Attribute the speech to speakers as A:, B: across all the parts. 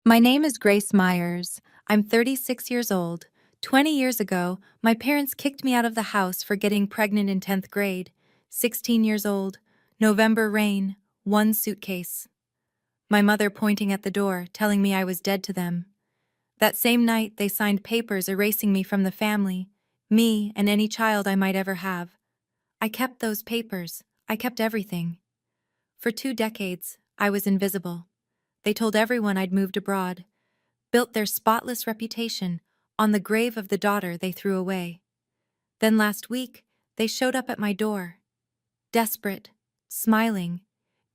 A: My name is Grace Myers. I'm 36 years old. 20 years ago, my parents kicked me out of the house for getting pregnant in 10th grade. 16 years old. November rain. One suitcase. My mother pointing at the door, telling me I was dead to them. That same night, they signed papers erasing me from the family, me and any child I might ever have. I kept those papers. I kept everything. For 2 decades, I was invisible. They told everyone I'd moved abroad, built their spotless reputation on the grave of the daughter they threw away. Then last week, they showed up at my door, desperate, smiling,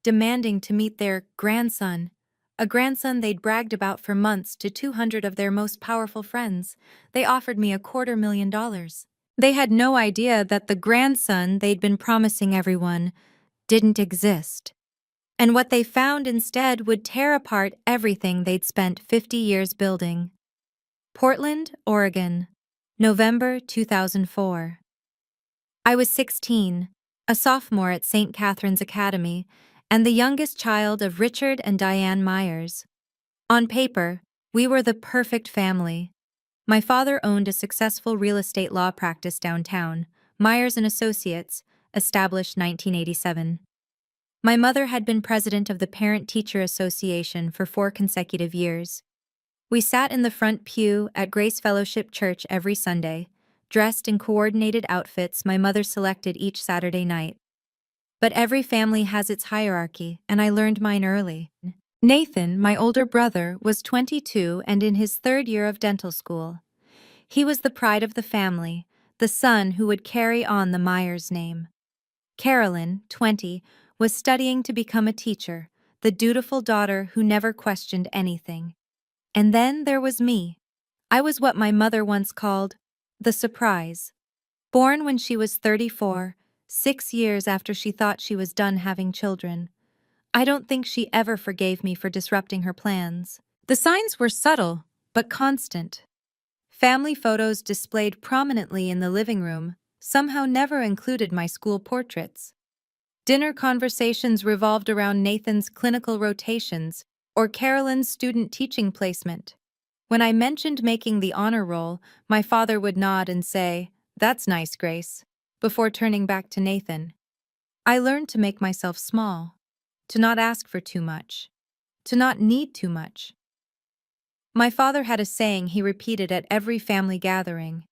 A: demanding to meet their grandson, a grandson they'd bragged about for months to 200 of their most powerful friends. They offered me $250,000. They had no idea that the grandson they'd been promising everyone didn't exist. And what they found instead would tear apart everything they'd spent 50 years building. Portland, Oregon, November 2004. I was 16, a sophomore at St. Catherine's Academy, and the youngest child of Richard and Diane Myers. On paper, we were the perfect family. My father owned a successful real estate law practice downtown, Myers and Associates, established 1987. My mother had been president of the Parent-Teacher Association for 4 consecutive years. We sat in the front pew at Grace Fellowship Church every Sunday, dressed in coordinated outfits my mother selected each Saturday night. But every family has its hierarchy, and I learned mine early. Nathan, my older brother, was 22 and in his 3rd year of dental school. He was the pride of the family, the son who would carry on the Myers name. Carolyn, 20, was studying to become a teacher, the dutiful daughter who never questioned anything. And then there was me. I was what my mother once called the surprise. Born when she was 34, 6 years after she thought she was done having children. I don't think she ever forgave me for disrupting her plans. The signs were subtle, but constant. Family photos displayed prominently in the living room somehow never included my school portraits. Dinner conversations revolved around Nathan's clinical rotations or Carolyn's student teaching placement. When I mentioned making the honor roll, my father would nod and say, "That's nice, Grace," before turning back to Nathan. I learned to make myself small, to not ask for too much, to not need too much. My father had a saying he repeated at every family gathering: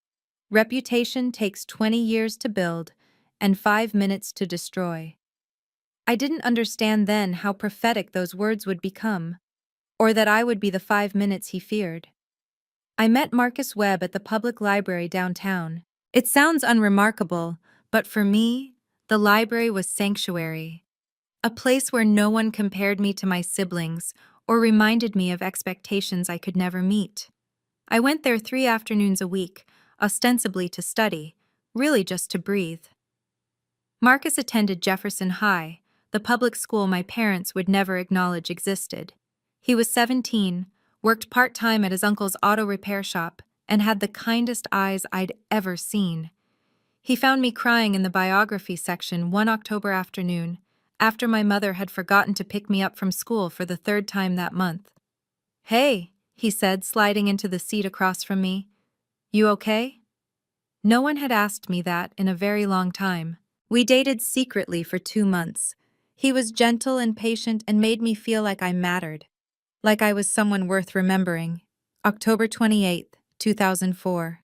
A: reputation takes 20 years to build and 5 minutes to destroy. I didn't understand then how prophetic those words would become, or that I would be the 5 minutes he feared. I met Marcus Webb at the public library downtown. It sounds unremarkable, but for me, the library was sanctuary. A place where no one compared me to my siblings or reminded me of expectations I could never meet. I went there 3 afternoons a week, ostensibly to study, really just to breathe. Marcus attended Jefferson High, the public school my parents would never acknowledge existed. He was 17, worked part-time at his uncle's auto repair shop, and had the kindest eyes I'd ever seen. He found me crying in the biography section one October afternoon, after my mother had forgotten to pick me up from school for the 3rd time that month. "Hey," he said, sliding into the seat across from me. "You okay?" No one had asked me that in a very long time. We dated secretly for 2 months. He was gentle and patient and made me feel like I mattered, like I was someone worth remembering. October 28, 2004.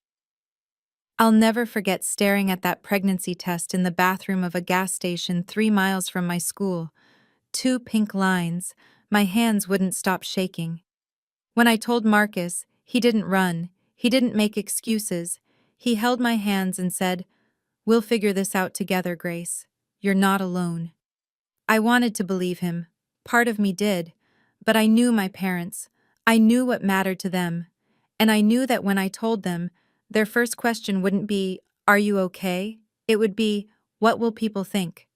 A: I'll never forget staring at that pregnancy test in the bathroom of a gas station 3 miles from my school. 2 pink lines. My hands wouldn't stop shaking. When I told Marcus, he didn't run. He didn't make excuses. He held my hands and said, "We'll figure this out together, Grace. You're not alone." I wanted to believe him. Part of me did. But I knew my parents. I knew what mattered to them. And I knew that when I told them, their first question wouldn't be, "Are you okay?" It would be, "What will people think?"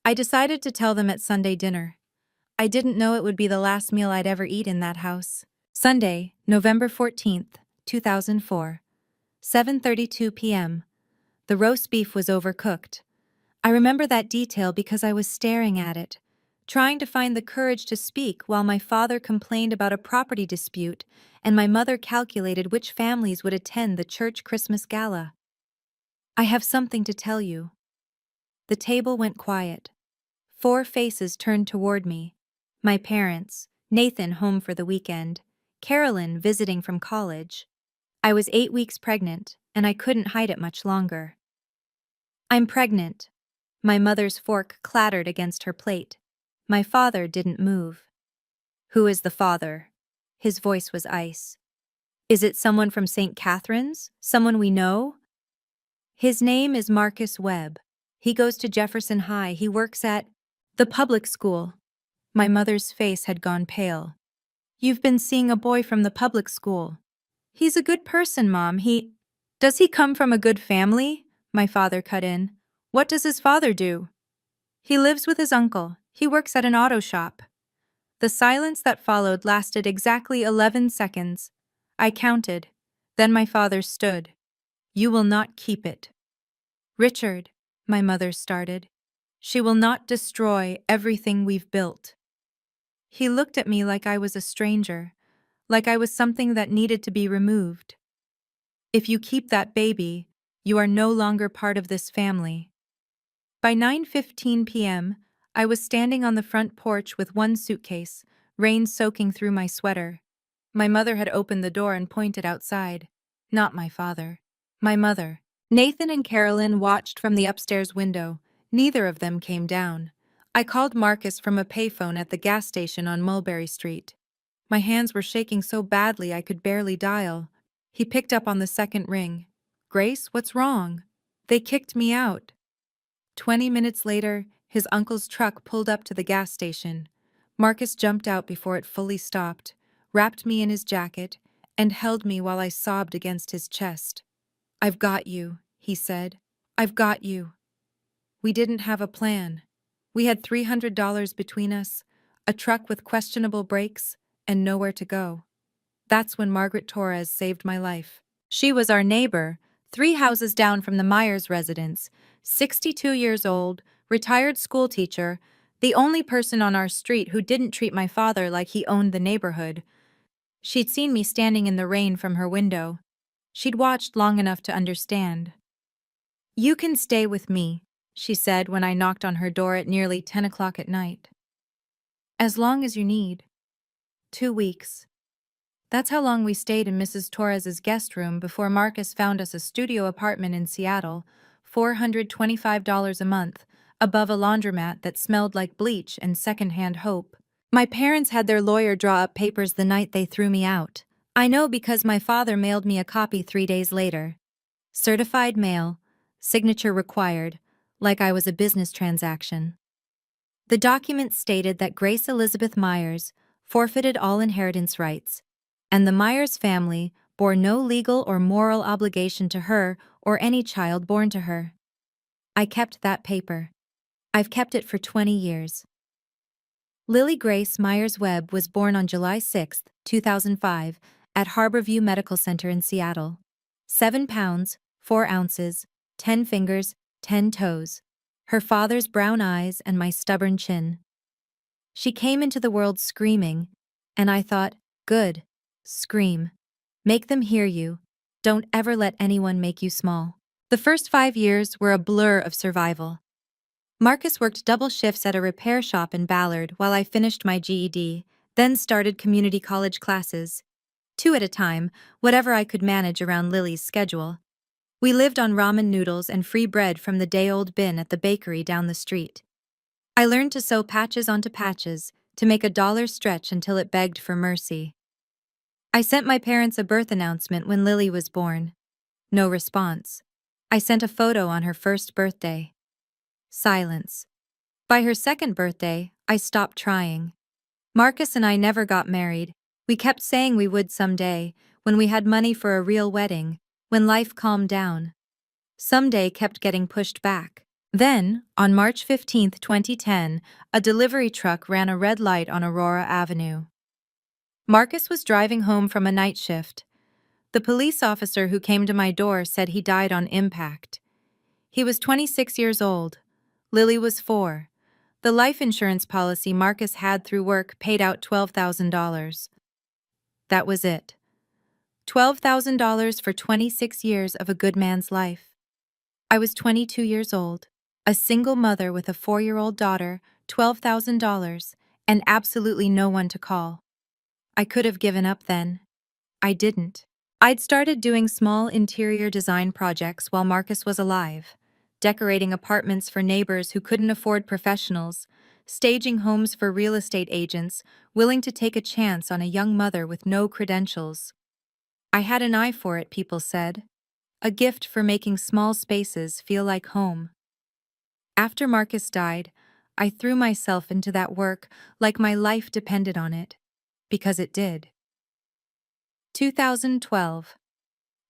A: I decided to tell them at Sunday dinner. I didn't know it would be the last meal I'd ever eat in that house. Sunday, November 14th, 2004. 7:32 p.m. The roast beef was overcooked. I remember that detail because I was staring at it, trying to find the courage to speak while my father complained about a property dispute and my mother calculated which families would attend the church Christmas gala. I have something to tell you. The table went quiet. 4 faces turned toward me. My parents, Nathan home for the weekend, Carolyn visiting from college. I was 8 weeks pregnant, and I couldn't hide it much longer. I'm pregnant. My mother's fork clattered against her plate. My father didn't move. Who is the father? His voice was ice. Is it someone from St. Catherine's? Someone we know? His name is Marcus Webb. He goes to Jefferson High. He works at the public school. My mother's face had gone pale. You've been seeing a boy from the public school. He's a good person, Mom. Does he come from a good family? My father cut in. What does his father do? He lives with his uncle. He works at an auto shop. The silence that followed lasted exactly 11 seconds. I counted. Then my father stood. You will not keep it. Richard, my mother started. She will not destroy everything we've built. He looked at me like I was a stranger, like I was something that needed to be removed. If you keep that baby, you are no longer part of this family. By 9:15 p.m., I was standing on the front porch with one suitcase, rain soaking through my sweater. My mother had opened the door and pointed outside. Not my father. My mother. Nathan and Carolyn watched from the upstairs window. Neither of them came down. I called Marcus from a payphone at the gas station on Mulberry Street. My hands were shaking so badly I could barely dial. He picked up on the second ring. Grace, what's wrong? They kicked me out. 20 minutes later, his uncle's truck pulled up to the gas station. Marcus jumped out before it fully stopped, wrapped me in his jacket, and held me while I sobbed against his chest. I've got you, he said. I've got you. We didn't have a plan. We had $300 between us, a truck with questionable brakes, and nowhere to go. That's when Margaret Torres saved my life. She was our neighbor, 3 houses down from the Myers residence, 62 years old, retired schoolteacher, the only person on our street who didn't treat my father like he owned the neighborhood. She'd seen me standing in the rain from her window. She'd watched long enough to understand. You can stay with me, she said when I knocked on her door at nearly 10 o'clock at night. As long as you need. 2 weeks. That's how long we stayed in Mrs. Torres's guest room before Marcus found us a studio apartment in Seattle, $425 a month, above a laundromat that smelled like bleach and secondhand hope. My parents had their lawyer draw up papers the night they threw me out. I know because my father mailed me a copy 3 days later. Certified mail, signature required, like I was a business transaction. The document stated that Grace Elizabeth Myers forfeited all inheritance rights, and the Myers family bore no legal or moral obligation to her or any child born to her. I kept that paper. I've kept it for 20 years. Lily Grace Myers Webb was born on July 6, 2005, at Harborview Medical Center in Seattle. 7 pounds, 4 ounces, 10 fingers, 10 toes. Her father's brown eyes and my stubborn chin. She came into the world screaming, and I thought, good. Scream. Make them hear you. Don't ever let anyone make you small. The first 5 years were a blur of survival. Marcus worked double shifts at a repair shop in Ballard while I finished my GED, then started community college classes. 2 at a time, whatever I could manage around Lily's schedule. We lived on ramen noodles and free bread from the day-old bin at the bakery down the street. I learned to sew patches onto patches, to make a dollar stretch until it begged for mercy. I sent my parents a birth announcement when Lily was born. No response. I sent a photo on her first birthday. Silence. By her second birthday, I stopped trying. Marcus and I never got married. We kept saying we would someday, when we had money for a real wedding, when life calmed down. Someday kept getting pushed back. Then, on March 15, 2010, a delivery truck ran a red light on Aurora Avenue. Marcus was driving home from a night shift. The police officer who came to my door said he died on impact. He was 26 years old. Lily was 4. The life insurance policy Marcus had through work paid out $12,000. That was it. $12,000 for 26 years of a good man's life. I was 22 years old, a single mother with a 4-year-old daughter, $12,000, and absolutely no one to call. I could have given up then. I didn't. I'd started doing small interior design projects while Marcus was alive, decorating apartments for neighbors who couldn't afford professionals, staging homes for real estate agents willing to take a chance on a young mother with no credentials. I had an eye for it, people said. A gift for making small spaces feel like home. After Marcus died, I threw myself into that work like my life depended on it. Because it did. 2012.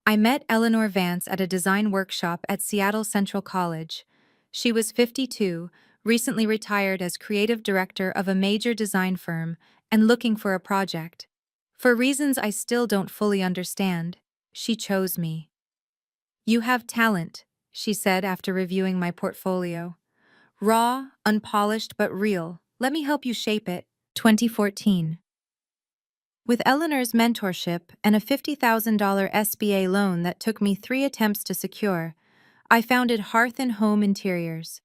A: I met Eleanor Vance at a design workshop at Seattle Central College. She was 52, recently retired as creative director of a major design firm, and looking for a project. For reasons I still don't fully understand, she chose me. "You have talent," she said after reviewing my portfolio. "Raw, unpolished, but real. Let me help you shape it." 2014. With Eleanor's mentorship and a $50,000 SBA loan that took me 3 attempts to secure, I founded Hearth and Home Interiors.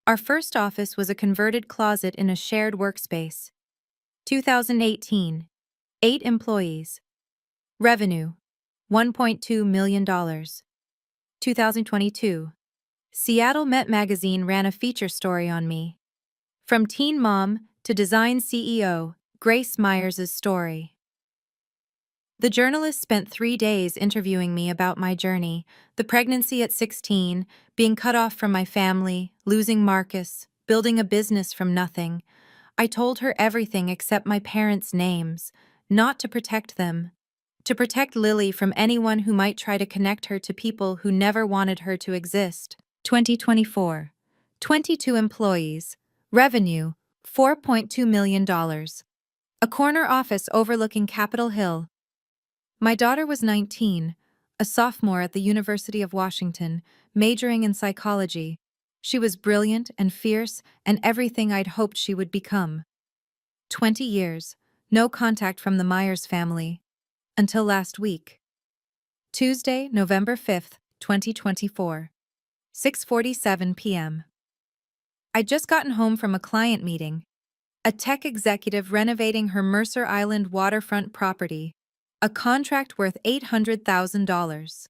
A: Our first office was a converted closet in a shared workspace. 2018. 8 employees. Revenue, $1.2 million. 2022. Seattle Met Magazine ran a feature story on me. From teen mom to design CEO, Grace Myers' story. The journalist spent 3 days interviewing me about my journey, the pregnancy at 16, being cut off from my family, losing Marcus, building a business from nothing. I told her everything except my parents' names, not to protect them. To protect Lily from anyone who might try to connect her to people who never wanted her to exist. 2024. 22 employees. Revenue, $4.2 million. A corner office overlooking Capitol Hill. My daughter was 19, a sophomore at the University of Washington, majoring in psychology. She was brilliant and fierce and everything I'd hoped she would become. 20 years, no contact from the Myers family. Until last week. Tuesday, November 5th, 2024. 6:47 p.m. I'd just gotten home from a client meeting. A tech executive renovating her Mercer Island waterfront property. A contract worth $800,000.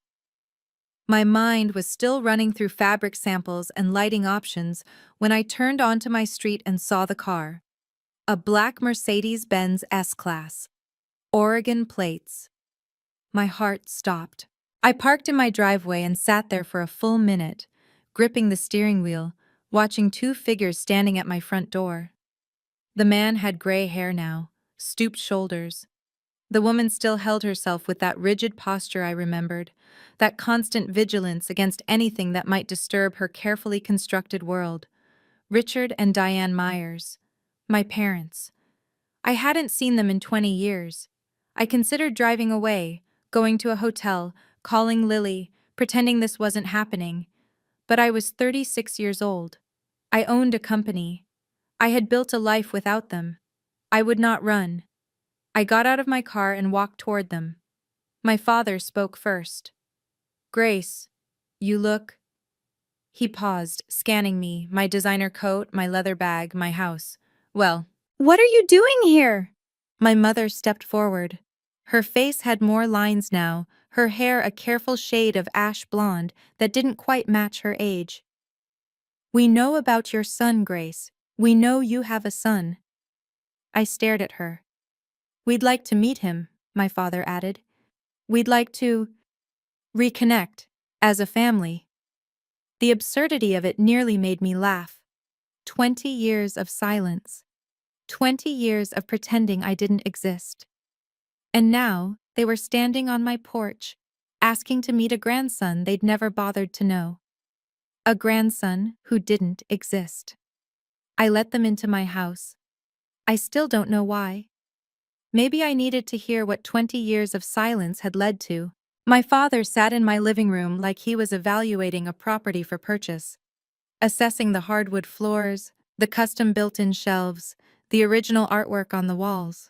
A: My mind was still running through fabric samples and lighting options when I turned onto my street and saw the car. A black Mercedes-Benz S-Class. Oregon plates. My heart stopped. I parked in my driveway and sat there for a full minute, gripping the steering wheel, watching 2 figures standing at my front door. The man had gray hair now, stooped shoulders. The woman still held herself with that rigid posture I remembered, that constant vigilance against anything that might disturb her carefully constructed world. Richard and Diane Myers. My parents. I hadn't seen them in 20 years. I considered driving away, going to a hotel, calling Lily, pretending this wasn't happening. But I was 36 years old. I owned a company. I had built a life without them. I would not run. I got out of my car and walked toward them. My father spoke first. "Grace, you look..." He paused, scanning me, my designer coat, my leather bag, my house. "Well, what are you doing here?" My mother stepped forward. Her face had more lines now, her hair a careful shade of ash blonde that didn't quite match her age. "We know about your son, Grace. We know you have a son." I stared at her. "We'd like to meet him," my father added. "We'd like to reconnect, as a family." The absurdity of it nearly made me laugh. 20 years of silence. 20 years of pretending I didn't exist. And now, they were standing on my porch, asking to meet a grandson they'd never bothered to know. A grandson who didn't exist. I let them into my house. I still don't know why. Maybe I needed to hear what 20 years of silence had led to. My father sat in my living room like he was evaluating a property for purchase, assessing the hardwood floors, The custom built-in shelves, the original artwork on the walls.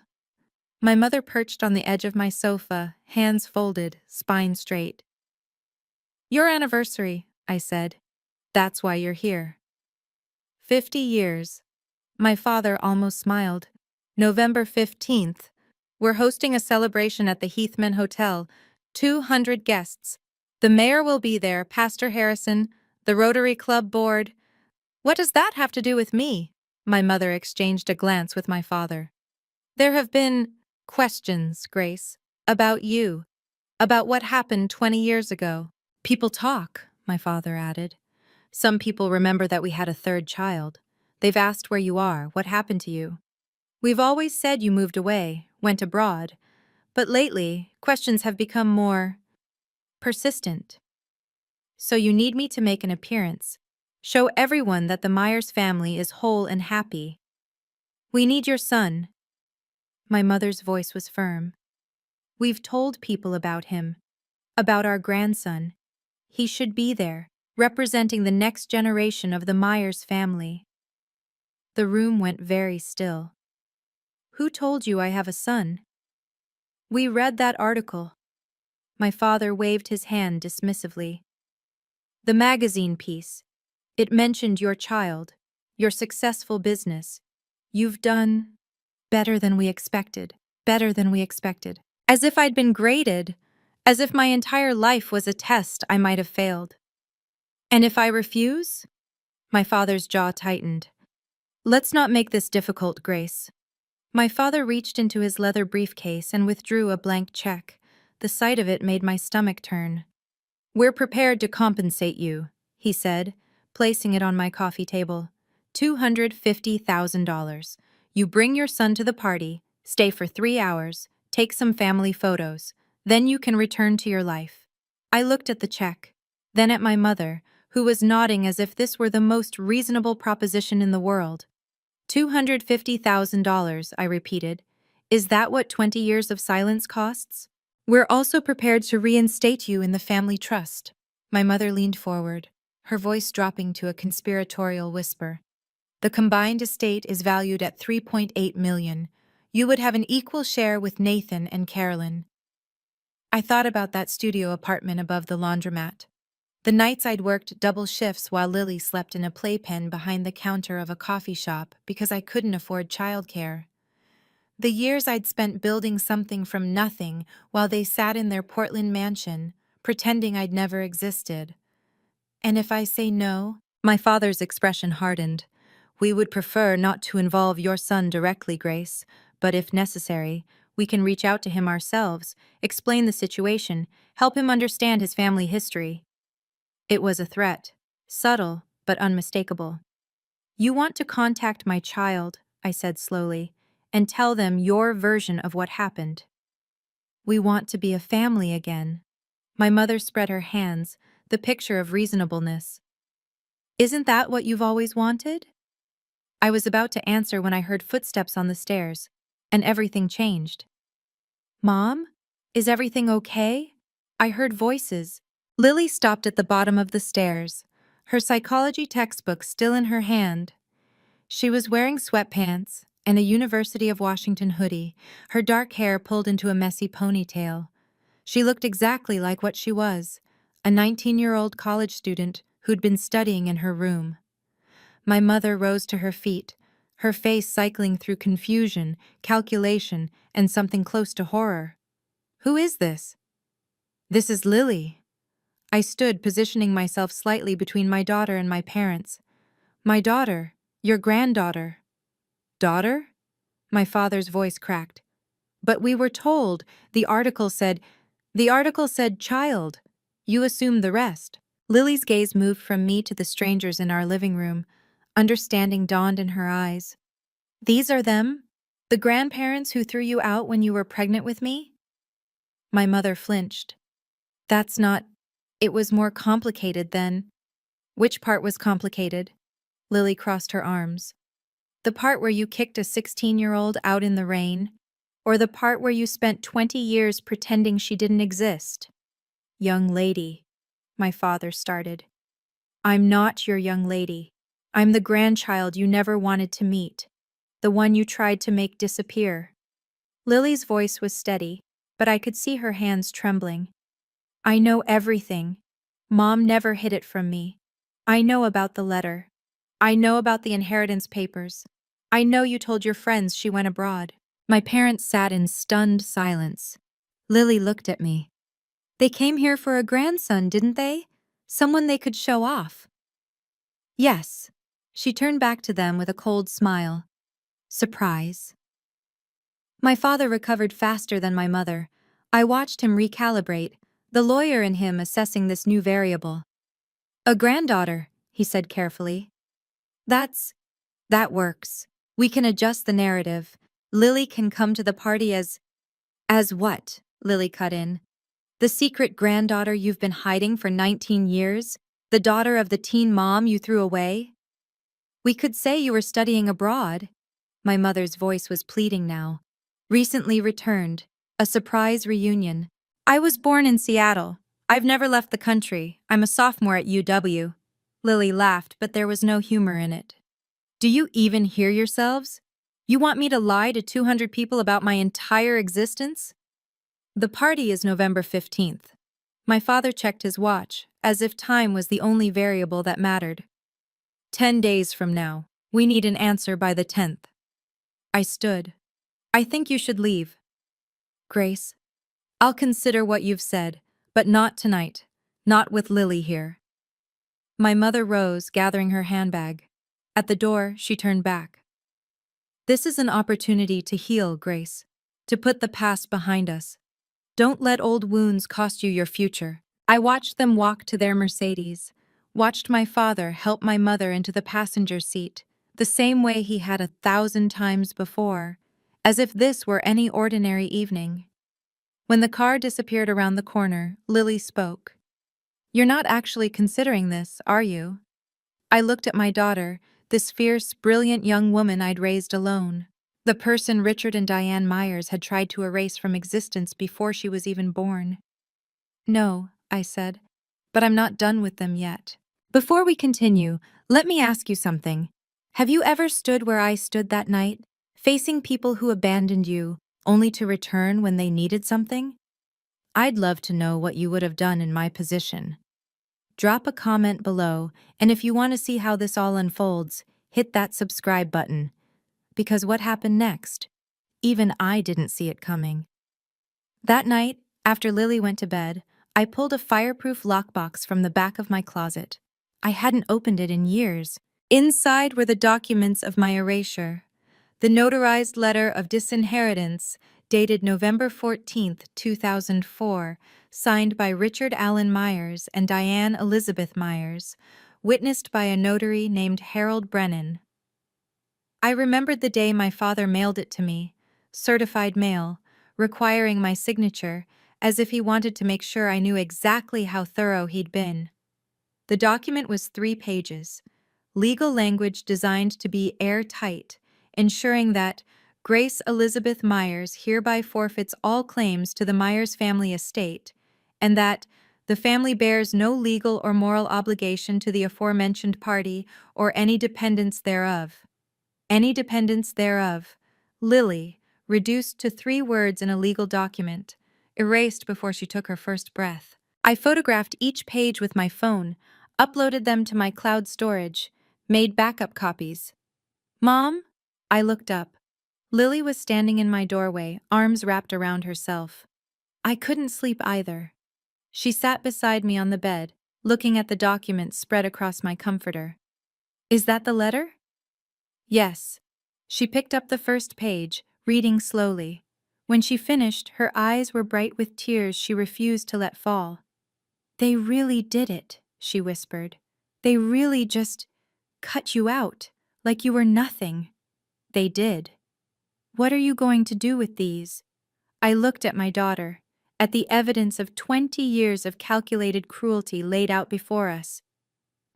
A: My mother perched on the edge of my sofa, hands folded, spine straight. "Your anniversary," I said. "That's why you're here." 50 years. My father almost smiled. November 15th. We're hosting a celebration at the Heathman Hotel. 200 guests. The mayor will be there, Pastor Harrison, the Rotary Club board. What does that have to do with me? My mother exchanged a glance with my father. There have been questions, Grace, about you, about what happened 20 years ago. People talk, my father added. Some people remember that we had a third child. They've asked where you are, what happened to you. We've always said you moved away, went abroad, but lately, questions have become more persistent. So you need me to make an appearance. Show everyone that the Myers family is whole and happy. We need your son. My mother's voice was firm. We've told people about him, about our grandson. He should be there, representing the next generation of the Myers family. The room went very still. Who told you I have a son? We read that article. My father waved his hand dismissively. The magazine piece. It mentioned your child, your successful business. You've done better than we expected, better than we expected. As if I'd been graded, as if my entire life was a test I might have failed. And if I refuse? My father's jaw tightened. Let's not make this difficult, Grace. My father reached into his leather briefcase and withdrew a blank check. The sight of it made my stomach turn. We're prepared to compensate you, he said, placing it on my coffee table. $250,000. You bring your son to the party, stay for 3 hours, take some family photos. Then you can return to your life. I looked at the check, then at my mother, who was nodding as if this were the most reasonable proposition in the world. $250,000, I repeated. Is that what 20 years of silence costs? We're also prepared to reinstate you in the family trust. My mother leaned forward, her voice dropping to a conspiratorial whisper. The combined estate is valued at $3.8 million. You would have an equal share with Nathan and Carolyn. I thought about that studio apartment above the laundromat. The nights I'd worked double shifts while Lily slept in a playpen behind the counter of a coffee shop because I couldn't afford childcare. The years I'd spent building something from nothing while they sat in their Portland mansion, pretending I'd never existed. And if I say no? My father's expression hardened. We would prefer not to involve your son directly, Grace, but if necessary, we can reach out to him ourselves, explain the situation, help him understand his family history. It was a threat, subtle but unmistakable. You want to contact my child, I said slowly, and tell them your version of what happened. We want to be a family again. My mother spread her hands, the picture of reasonableness. Isn't that what you've always wanted? I was about to answer when I heard footsteps on the stairs, and everything changed. Mom? Is everything okay? I heard voices. Lily stopped at the bottom of the stairs, her psychology textbook still in her hand. She was wearing sweatpants and a University of Washington hoodie, her dark hair pulled into a messy ponytail. She looked exactly like what she was, a 19-year-old college student who'd been studying in her room. My mother rose to her feet, her face cycling through confusion, calculation, and something close to horror. Who is this? This is Lily. I stood, positioning myself slightly between my daughter and my parents. My daughter, your granddaughter. Daughter? My father's voice cracked. But we were told, the article said child. You assumed the rest. Lily's gaze moved from me to the strangers in our living room. Understanding dawned in her eyes. These are them? The grandparents who threw you out when you were pregnant with me? My mother flinched. That's not... It was more complicated than... Which part was complicated? Lily crossed her arms. The part where you kicked a 16-year-old out in the rain? Or the part where you spent 20 years pretending she didn't exist? Young lady, my father started. I'm not your young lady. I'm the grandchild you never wanted to meet, the one you tried to make disappear. Lily's voice was steady, but I could see her hands trembling. I know everything. Mom never hid it from me. I know about the letter. I know about the inheritance papers. I know you told your friends she went abroad. My parents sat in stunned silence. Lily looked at me. They came here for a grandson, didn't they? Someone they could show off. Yes. She turned back to them with a cold smile. Surprise. My father recovered faster than my mother. I watched him recalibrate, the lawyer in him assessing this new variable. A granddaughter, he said carefully. That works. We can adjust the narrative. Lily can come to the party as what? Lily cut in. The secret granddaughter you've been hiding for 19 years? The daughter of the teen mom you threw away? We could say you were studying abroad. My mother's voice was pleading now. Recently returned. A surprise reunion. I was born in Seattle. I've never left the country. I'm a sophomore at UW. Lily laughed, but there was no humor in it. Do you even hear yourselves? You want me to lie to 200 people about my entire existence? The party is November 15th. My father checked his watch, as if time was the only variable that mattered. 10 days from now. We need an answer by the 10th. I stood. I think you should leave. Grace, I'll consider what you've said, but not tonight. Not with Lily here. My mother rose, gathering her handbag. At the door, she turned back. This is an opportunity to heal, Grace. To put the past behind us. Don't let old wounds cost you your future. I watched them walk to their Mercedes. Watched my father help my mother into the passenger seat, the same way he had 1,000 times before, as if this were any ordinary evening. When the car disappeared around the corner, Lily spoke. You're not actually considering this, are you? I looked at my daughter, this fierce, brilliant young woman I'd raised alone. The person Richard and Diane Myers had tried to erase from existence before she was even born. No, I said, but I'm not done with them yet. Before we continue, let me ask you something. Have you ever stood where I stood that night, facing people who abandoned you, only to return when they needed something? I'd love to know what you would have done in my position. Drop a comment below, and if you want to see how this all unfolds, hit that subscribe button. Because what happened next? Even I didn't see it coming. That night, after Lily went to bed, I pulled a fireproof lockbox from the back of my closet. I hadn't opened it in years. Inside were the documents of my erasure. The notarized letter of disinheritance, dated November 14th, 2004, signed by Richard Allen Myers and Diane Elizabeth Myers, witnessed by a notary named Harold Brennan. I remembered the day my father mailed it to me, certified mail, requiring my signature, as if he wanted to make sure I knew exactly how thorough he'd been. The document was 3 pages, legal language designed to be airtight, ensuring that Grace Elizabeth Myers hereby forfeits all claims to the Myers family estate, and that the family bears no legal or moral obligation to the aforementioned party or any dependents thereof. Any dependents thereof. Lily, reduced to 3 words in a legal document, erased before she took her first breath. I photographed each page with my phone, uploaded them to my cloud storage, made backup copies. Mom? I looked up. Lily was standing in my doorway, arms wrapped around herself. I couldn't sleep either. She sat beside me on the bed, looking at the documents spread across my comforter. Is that the letter? Yes. She picked up the first page, reading slowly. When she finished, her eyes were bright with tears she refused to let fall. They really did it, she whispered. They really just cut you out, like you were nothing. They did. What are you going to do with these? I looked at my daughter, at the evidence of 20 years of calculated cruelty laid out before us.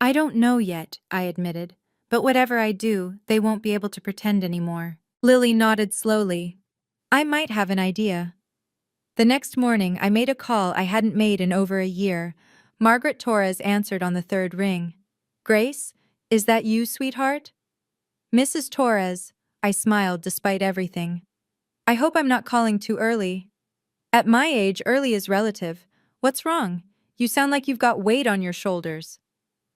A: I don't know yet, I admitted, but whatever I do, they won't be able to pretend anymore. Lily nodded slowly. I might have an idea. The next morning, I made a call I hadn't made in over a year. Margaret Torres answered on the 3rd ring. Grace, Is that you, sweetheart? Mrs. Torres, I smiled despite everything. I hope I'm not calling too early. At my age, early is relative. What's wrong? You sound like you've got weight on your shoulders.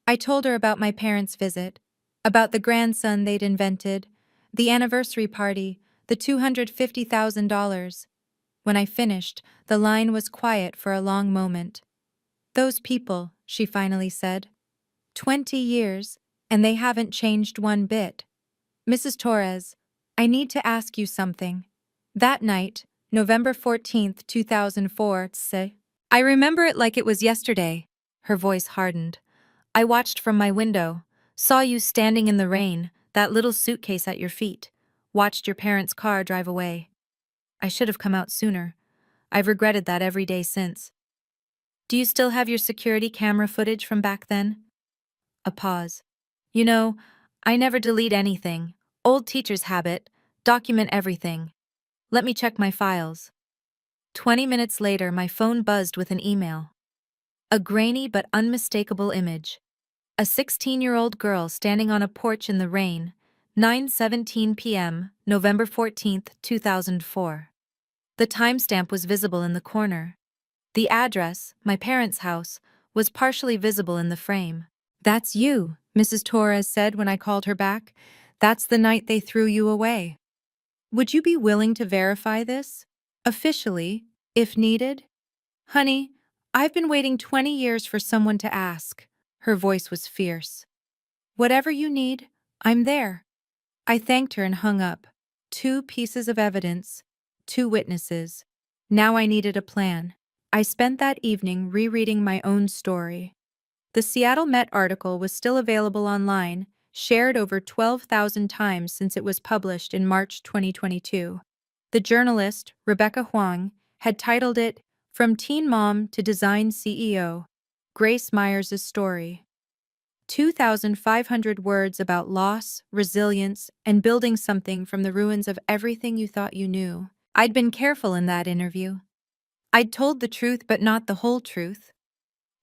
A: I told her about my parents' visit, about the grandson they'd invented, the anniversary party, the $250,000. When I finished, the line was quiet for a long moment. Those people, she finally said. 20 years, and they haven't changed one bit. Mrs. Torres, I need to ask you something. That night, November 14th, 2004, I remember it like it was yesterday. Her voice hardened. I watched from my window, saw you standing in the rain, that little suitcase at your feet, watched your parents' car drive away. I should have come out sooner. I've regretted that every day since. Do you still have your security camera footage from back then? A pause. You know, I never delete anything. Old teacher's habit. Document everything. Let me check my files. 20 minutes later, my phone buzzed with an email. A grainy but unmistakable image. A 16-year-old girl standing on a porch in the rain, 9:17 p.m., November 14th, 2004. The timestamp was visible in the corner. The address, my parents' house, was partially visible in the frame. That's you, Mrs. Torres said when I called her back. That's the night they threw you away. Would you be willing to verify this? Officially, if needed? Honey, I've been waiting 20 years for someone to ask. Her voice was fierce. Whatever you need, I'm there. I thanked her and hung up. 2 pieces of evidence, 2 witnesses. Now I needed a plan. I spent that evening rereading my own story. The Seattle Met article was still available online, shared over 12,000 times since it was published in March 2022. The journalist, Rebecca Huang, had titled it, From Teen Mom to Design CEO, Grace Myers' Story. 2,500 words about loss, resilience, and building something from the ruins of everything you thought you knew. I'd been careful in that interview. I'd told the truth but not the whole truth.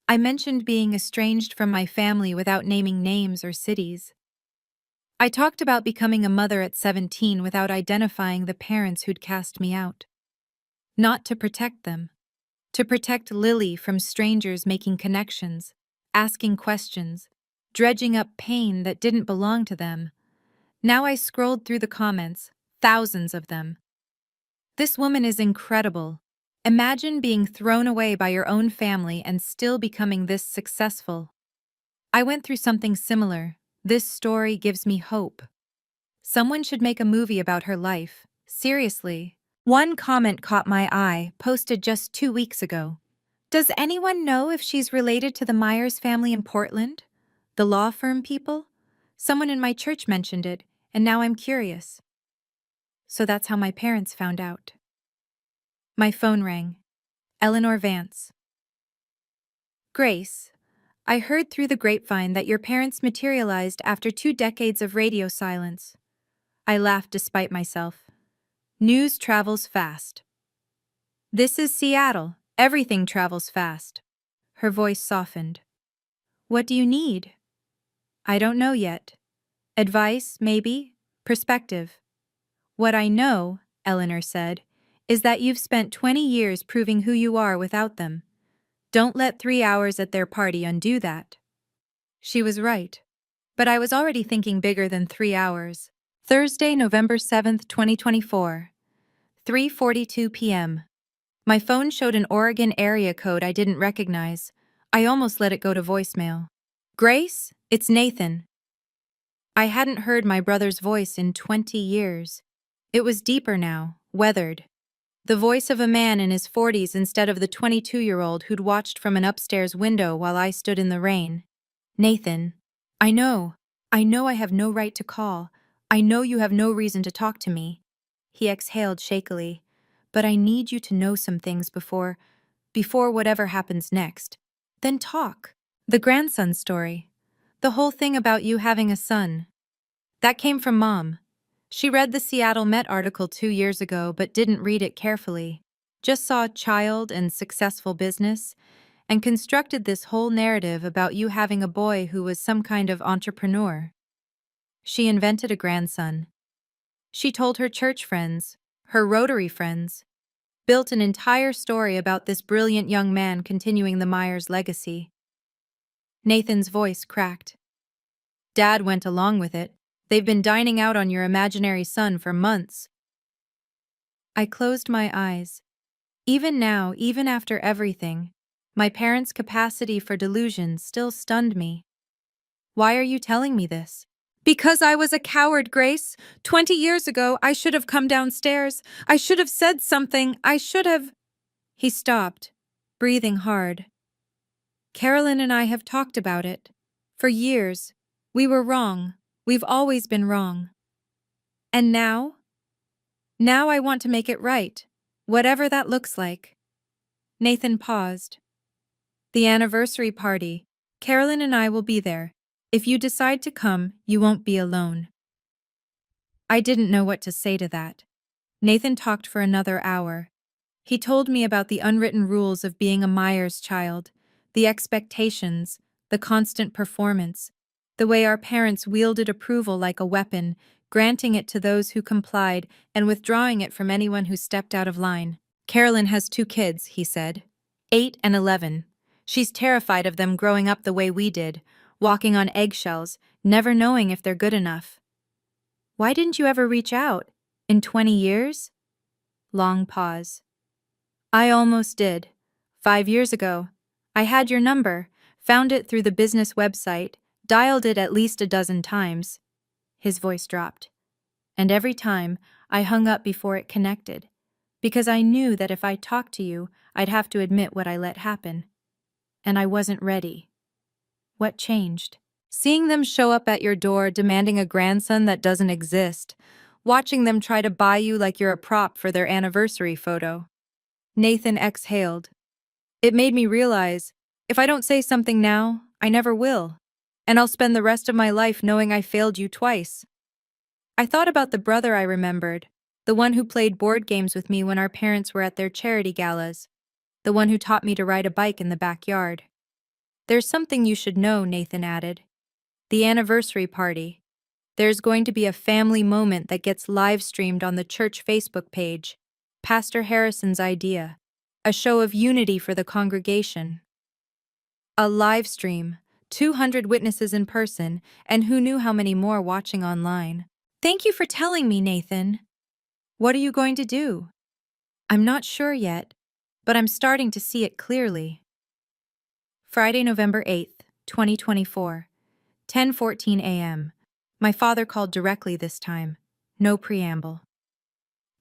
A: I mentioned being estranged from my family without naming names or cities. I talked about becoming a mother at 17 without identifying the parents who'd cast me out. Not to protect them. To protect Lily from strangers making connections, asking questions, dredging up pain that didn't belong to them. Now I scrolled through the comments, thousands of them. This woman is incredible. Imagine being thrown away by your own family and still becoming this successful. I went through something similar. This story gives me hope. Someone should make a movie about her life. Seriously. One comment caught my eye, posted just 2 weeks ago. Does anyone know if she's related to the Myers family in Portland? The law firm people? Someone in my church mentioned it, and now I'm curious. So that's how my parents found out. My phone rang. Eleanor Vance. Grace, I heard through the grapevine that your parents materialized after 2 decades of radio silence. I laughed despite myself. News travels fast. This is Seattle. Everything travels fast. Her voice softened. What do you need? I don't know yet. Advice, maybe? Perspective. What I know, Eleanor said, is that you've spent 20 years proving who you are without them. Don't let 3 hours at their party undo that. She was right. But I was already thinking bigger than 3 hours. Thursday, November 7th, 2024. 3:42 p.m. My phone showed an Oregon area code I didn't recognize. I almost let it go to voicemail. Grace, it's Nathan. I hadn't heard my brother's voice in 20 years. It was deeper now, weathered. The voice of a man in his 40s instead of the 22-year-old who'd watched from an upstairs window while I stood in the rain. Nathan, I know I have no right to call. I know you have no reason to talk to me. He exhaled shakily. But I need you to know some things before whatever happens next. Then talk. The grandson story. The whole thing about you having a son. That came from Mom. She read the Seattle Met article 2 years ago but didn't read it carefully. Just saw child and successful business, and constructed this whole narrative about you having a boy who was some kind of entrepreneur. She invented a grandson. She told her church friends, her Rotary friends, built an entire story about this brilliant young man continuing the Myers legacy. Nathan's voice cracked. Dad went along with it. They've been dining out on your imaginary son for months. I closed my eyes. Even now, even after everything, my parents' capacity for delusion still stunned me. Why are you telling me this? Because I was a coward, Grace. 20 years ago, I should have come downstairs. I should have said something. I should have... He stopped, breathing hard. Carolyn and I have talked about it. For years. We were wrong. We've always been wrong. And now? Now I want to make it right, whatever that looks like. Nathan paused. The anniversary party. Carolyn and I will be there. If you decide to come, you won't be alone. I didn't know what to say to that. Nathan talked for another hour. He told me about the unwritten rules of being a Myers child, the expectations, the constant performance, the way our parents wielded approval like a weapon, granting it to those who complied and withdrawing it from anyone who stepped out of line. Carolyn has 2 kids, he said. 8 and 11. She's terrified of them growing up the way we did, walking on eggshells, never knowing if they're good enough. Why didn't you ever reach out? In 20 years? Long pause. I almost did. 5 years ago. I had your number, found it through the business website, dialed it at least a dozen times. His voice dropped. And every time, I hung up before it connected, because I knew that if I talked to you, I'd have to admit what I let happen. And I wasn't ready. What changed? Seeing them show up at your door demanding a grandson that doesn't exist, watching them try to buy you like you're a prop for their anniversary photo. Nathan exhaled. It made me realize, if I don't say something now, I never will, and I'll spend the rest of my life knowing I failed you twice. I thought about the brother I remembered, the one who played board games with me when our parents were at their charity galas, the one who taught me to ride a bike in the backyard. There's something you should know, Nathan added. The anniversary party. There's going to be a family moment that gets live-streamed on the church Facebook page. Pastor Harrison's idea. A show of unity for the congregation. A live stream, 200 witnesses in person, and who knew how many more watching online. Thank you for telling me, Nathan. What are you going to do? I'm not sure yet, but I'm starting to see it clearly. Friday, November 8th, 2024, 10:14 a.m. My father called directly this time. No preamble.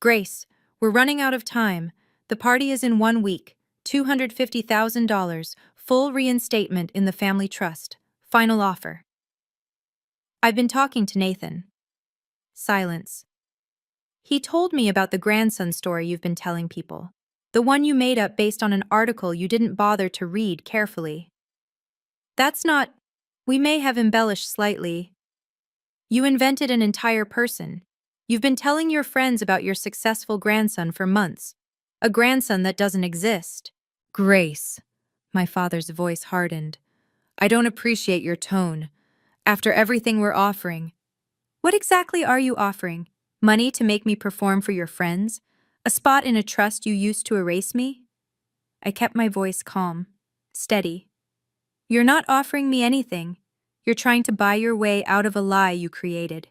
A: Grace, we're running out of time. The party is in 1 week. $250,000, full reinstatement in the family trust. Final offer. I've been talking to Nathan. Silence. He told me about the grandson story you've been telling people. The one you made up based on an article you didn't bother to read carefully. That's not... We may have embellished slightly. You invented an entire person. You've been telling your friends about your successful grandson for months. A grandson that doesn't exist. Grace. My father's voice hardened. I don't appreciate your tone. After everything we're offering. What exactly are you offering? Money to make me perform for your friends? A spot in a trust you used to erase me? I kept my voice calm, steady. You're not offering me anything. You're trying to buy your way out of a lie you created.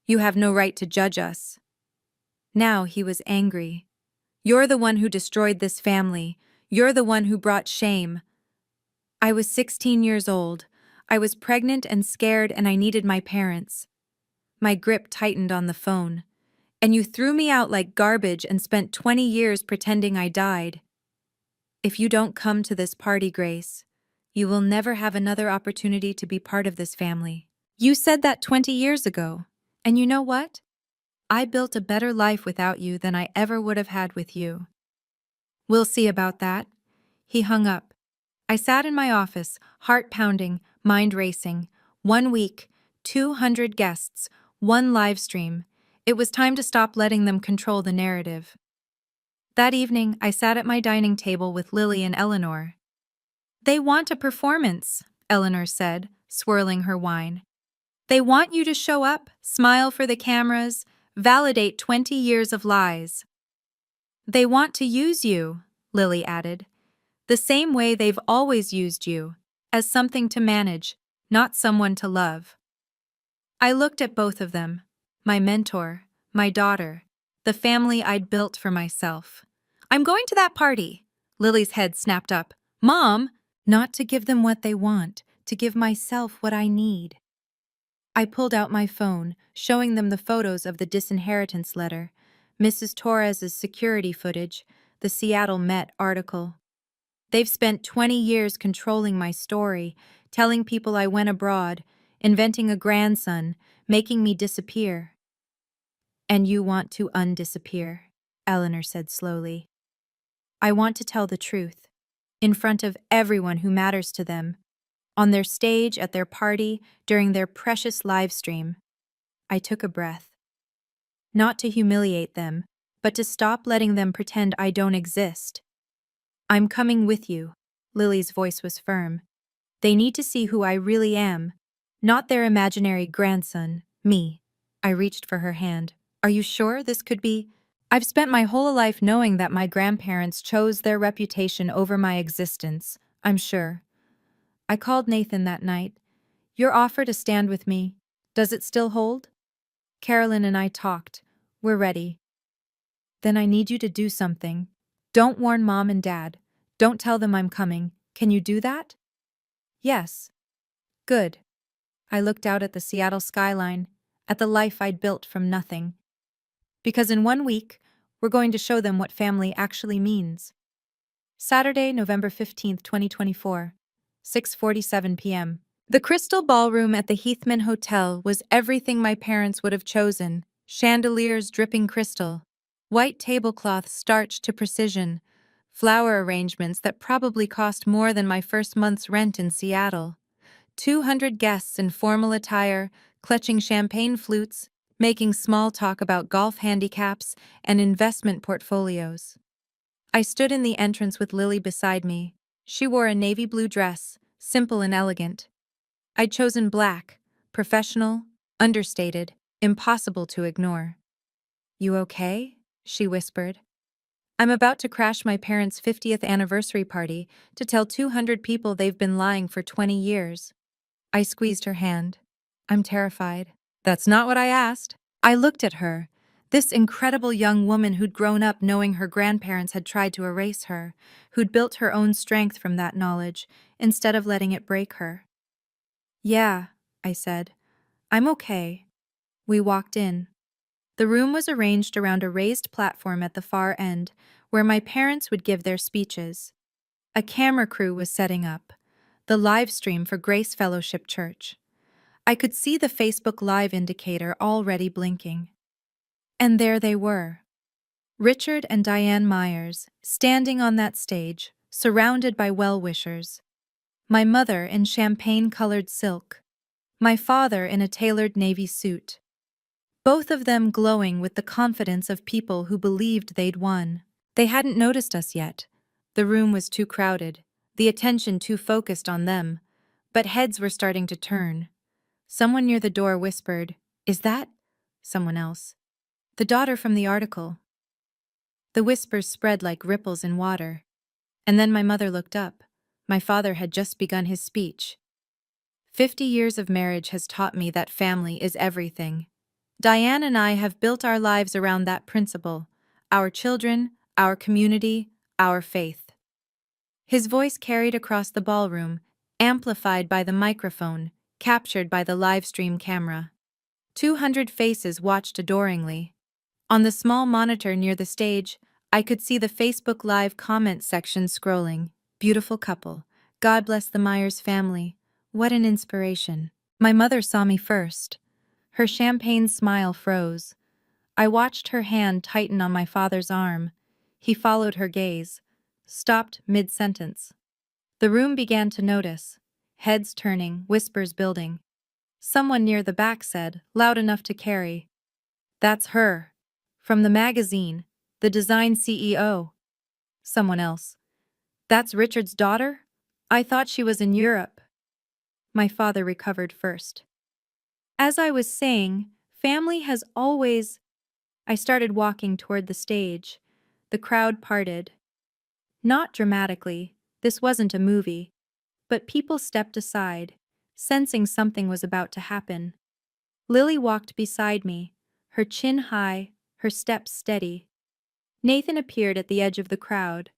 A: You have no right to judge us. Now he was angry. You're the one who destroyed this family. You're the one who brought shame. I was 16 years old. I was pregnant and scared, and I needed my parents. My grip tightened on the phone. And you threw me out like garbage and spent 20 years pretending I died. If you don't come to this party, Grace, you will never have another opportunity to be part of this family. You said that 20 years ago. And you know what? I built a better life without you than I ever would have had with you. We'll see about that. He hung up. I sat in my office, heart pounding, mind racing. 1 week, 200 guests, 1 live stream. It was time to stop letting them control the narrative. That evening, I sat at my dining table with Lily and Eleanor. They want a performance, Eleanor said, swirling her wine. They want you to show up, smile for the cameras, validate 20 years of lies. They want to use you, Lily added, the same way they've always used you, as something to manage, not someone to love. I looked at both of them, my mentor, my daughter, the family I'd built for myself. I'm going to that party. Lily's head snapped up. Mom, not to give them what they want, to give myself what I need. I pulled out my phone, showing them the photos of the disinheritance letter, Mrs. Torres's security footage, the Seattle Met article. They've spent 20 years controlling my story, telling people I went abroad, inventing a grandson, making me disappear. And you want to undisappear, Eleanor said slowly. I want to tell the truth, in front of everyone who matters to them, on their stage, at their party, during their precious live stream. I took a breath. Not to humiliate them, but to stop letting them pretend I don't exist. I'm coming with you. Lily's voice was firm. They need to see who I really am, not their imaginary grandson, me. I reached for her hand. Are you sure this could be? I've spent my whole life knowing that my grandparents chose their reputation over my existence, I'm sure. I called Nathan that night. Your offer to stand with me, does it still hold? Carolyn and I talked. We're ready. Then I need you to do something. Don't warn Mom and Dad. Don't tell them I'm coming. Can you do that? Yes. Good. I looked out at the Seattle skyline, at the life I'd built from nothing. Because in 1 week, we're going to show them what family actually means. Saturday, November 15th, 2024, 6:47 p.m. The Crystal Ballroom at the Heathman Hotel was everything my parents would have chosen. Chandeliers dripping crystal, white tablecloths starched to precision, flower arrangements that probably cost more than my first month's rent in Seattle. 200 guests in formal attire, clutching champagne flutes, making small talk about golf handicaps and investment portfolios. I stood in the entrance with Lily beside me. She wore a navy blue dress, simple and elegant. I'd chosen black, professional, understated, impossible to ignore. You okay? She whispered. I'm about to crash my parents' 50th anniversary party to tell 200 people they've been lying for 20 years. I squeezed her hand. I'm terrified. That's not what I asked. I looked at her, this incredible young woman who'd grown up knowing her grandparents had tried to erase her, who'd built her own strength from that knowledge, instead of letting it break her. Yeah, I said. I'm okay. We walked in. The room was arranged around a raised platform at the far end, where my parents would give their speeches. A camera crew was setting up, the live stream for Grace Fellowship Church. I could see the Facebook Live indicator already blinking. And there they were. Richard and Diane Myers, standing on that stage, surrounded by well-wishers. My mother in champagne-colored silk. My father in a tailored navy suit. Both of them glowing with the confidence of people who believed they'd won. They hadn't noticed us yet. The room was too crowded, the attention too focused on them. But heads were starting to turn. Someone near the door whispered, "Is that?" Someone else. "The daughter from the article." The whispers spread like ripples in water. And then my mother looked up. My father had just begun his speech. 50 years of marriage has taught me that family is everything. Diane and I have built our lives around that principle. Our children, our community, our faith. His voice carried across the ballroom, amplified by the microphone, captured by the live stream camera. 200 faces watched adoringly. On the small monitor near the stage, I could see the Facebook Live comment section scrolling. Beautiful couple. God bless the Myers family. What an inspiration. My mother saw me first. Her champagne smile froze. I watched her hand tighten on my father's arm. He followed her gaze, stopped mid-sentence. The room began to notice. Heads turning, whispers building. Someone near the back said, loud enough to carry, "That's her. From the magazine, the design CEO." Someone else, "That's Richard's daughter?" I thought she was in Europe. My father recovered first. As I was saying, family has always... I started walking toward the stage. The crowd parted. Not dramatically, this wasn't a movie, but people stepped aside, sensing something was about to happen. Lily walked beside me, her chin high, her steps steady. Nathan appeared at the edge of the crowd.